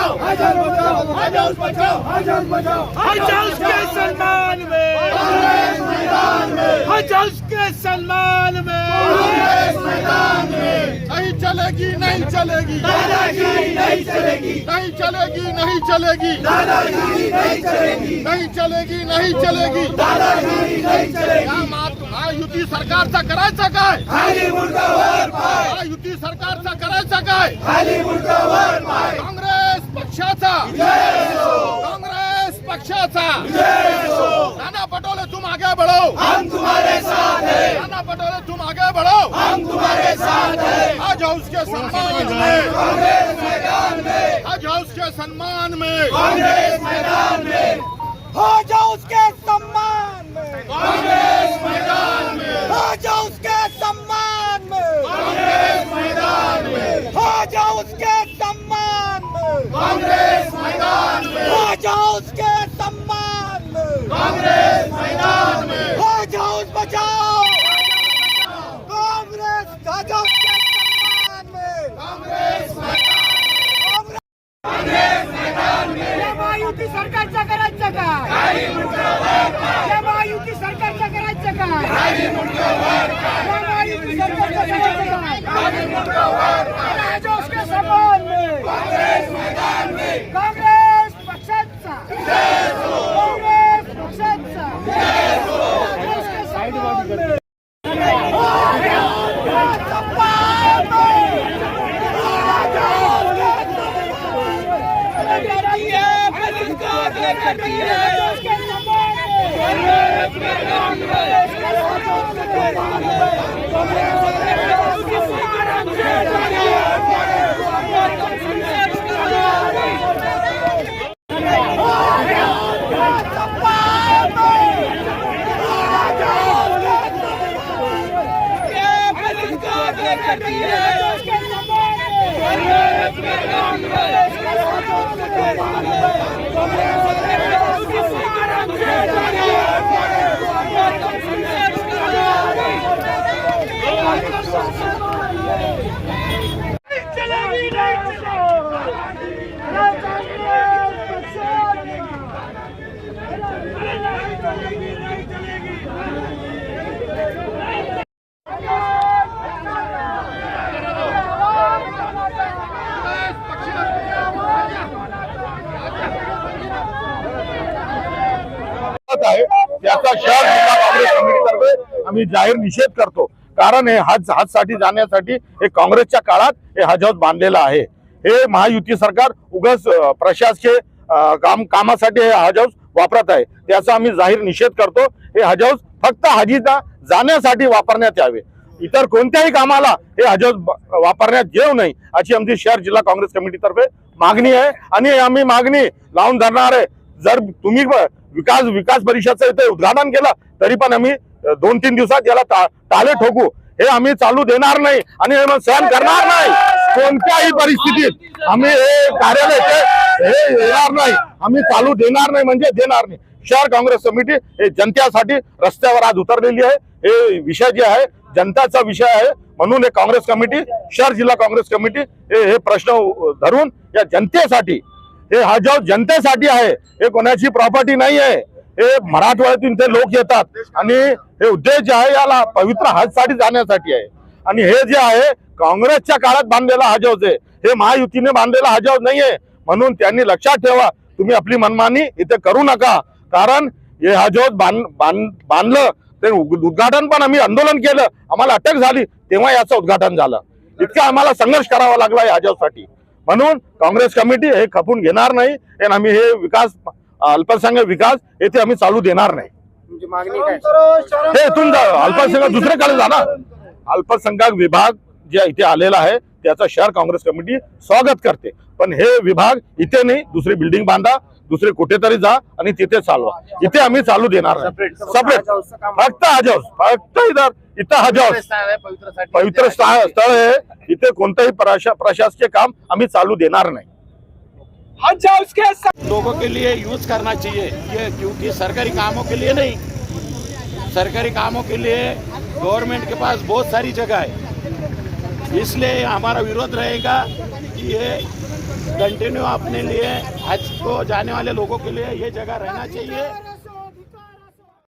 बचाओ, हज house बचाओ, हज house बचाओ, हज house बचाओ, हज house के सम्मान में, कांग्रेस मैदान में, हज हाउस के सम्मान में, कांग्रेस मैदान में। नहीं चलेगी, नहीं चलेगी, दादागिरी नहीं चलेगी, नहीं चलेगी, नहीं चलेगी, दादागिरी नहीं चलेगी, नहीं चलेगी, नहीं चलेगी। दादागिरी नहीं चलेगी। महायुती सरकारचा करायचा काय? खाली मुंडावर पाय, महायुती सरकारचा करायचा काय? खाली मुंडावर पाय। काँग्रेस पक्षाचा, जय हो, काँग्रेस पक्षाचा। जय हो। नाना पटोले तुम आगे बढ़ो, हम तुम्हारे साथ हैं, नाना पटोले तुम आगे बढ़ो, हम तुम्हारे साथ हैं। हज हाउस के सम्मान में, कांग्रेस मैदान में, हज हाउस के सम्मान में, कांग्रेस मैदान में, हज हाउस के सम्मान में, कांग्रेस मैदान में, हज हाउस के सम्मान में, कांग्रेस मैदान में, हज हाउस के सम्मान में, कांग्रेस मैदान में, हज हाउस के सम्मान में, कांग्रेस मैदान में। हज हाउस बचाओ, कांग्रेस हज हाउस के सम्मान में, कांग्रेस मैदान में, या महायुती सरकारचा करायचं काय? खाली मुंडावर पाय, या महायुती सरकारचा करायचं काय? खाली मुंडावर पाय, या महायुती सरकारचा करायचं काय? खाली मुंडावर पाय। हज हाउस के सम्मान में, कांग्रेस मैदान में, काँग्रेस पक्षाचा, जय हो, काँग्रेस पक्षाचा, जय हो। हज हाउस के सम्मान में, आहे त्याचा शहर जिल्हा काँग्रेस कमिटीतर्फे आम्ही जाहीर निषेध करतो। कारण हे हज साठी जाण्यासाठी हे काँग्रेसच्या काळात हे हज हाऊस बांधलेलं आहे। हे महायुती सरकार उगाच प्रशासकीय कामासाठी हे हज हाऊस वापरत आहे, त्याचा आम्ही जाहीर निषेध करतो। हे हज हाऊस फक्त हाजीला जाण्यासाठी वापरण्यात यावे, इतर कोणत्याही कामाला हे हज हाऊस वापरण्यात येऊ नये अशी आमची शहर जिल्हा काँग्रेस कमिटीतर्फे मागणी आहे। आणि आम्ही मागणी लावून धरणार आहे। जर तुम्ही विकास परिषदचं इथे उद्घाटन केलं तरी पण आम्ही 2-3 दिवसात याला टाळे ठोकू। हे आम्ही चालू देणार नाही आणि हे सहन करणार नाही। कोणत्याही परिस्थितीत आम्ही हे कार्यालय हे येणार नाही, आम्ही चालू देणार नाही म्हणजे देणार नाही। शहर काँग्रेस कमिटी हे जनतेसाठी रस्त्यावर आज उतरलेली आहे। हे विषय जे आहे जनताचा विषय आहे, म्हणून हे काँग्रेस कमिटी शहर जिल्हा काँग्रेस कमिटी हे प्रश्न धरून या जनतेसाठी हे हज हाऊस जनतेसाठी आहे, हे कोणाची प्रॉपर्टी नाही आहे। हे मराठवाड्यातून ते लोक येतात आणि हे उद्देश जे आहे याला पवित्र हज साठी जाण्यासाठी आहे। आणि हे जे आहे काँग्रेसच्या काळात बांधलेला हज हाऊस आहे, हे महायुतीने बांधलेला हज हाऊस नाहीये। म्हणून त्यांनी लक्षात ठेवा, तुम्ही आपली मनमानी इथे करू नका। कारण हे हज हाऊस बांधलं ते उद्घाटन पण आम्ही आंदोलन केलं, आम्हाला अटक झाली तेव्हा याचं उद्घाटन झालं। इतका आम्हाला संघर्ष करावा लागला या हज हाऊस साठी। म्हणून काँग्रेस कमिटी हे खपून घेणार नाही आणि आम्ही हे विकास अल्पसंख्याक विकास येथे आम्ही चालू देणार नाही। हे इथून अल्पसंख्याक दुसरीकडे जाणार। अल्पसंख्याक विभाग जे इथे आलेला आहे त्याचा शहर काँग्रेस कमिटी स्वागत करते, पण हे विभाग इथे नाही, दुसरी बिल्डिंग बांधा, दुसरे कुठेतरी जा आणि तिथे चालवा। इथे आम्ही चालू देणार नाही। सेपरेट फक्त हज हाऊस, फक्त इथं हज हाऊस पवित्र स्थळ आहे, इथे कोणतेही प्रशासकीय काम आम्ही चालू देणार नाही। हज हाउस के लोगों के लिए यूज करना चाहिए ये, क्योंकि सरकारी कामों के लिए नहीं, सरकारी कामों के लिए गवर्नमेंट के पास बहुत सारी जगह है। इसलिए हमारा विरोध रहेगा कि ये कंटिन्यू अपने लिए हज को जाने वाले लोगों के लिए ये जगह रहना चाहिए।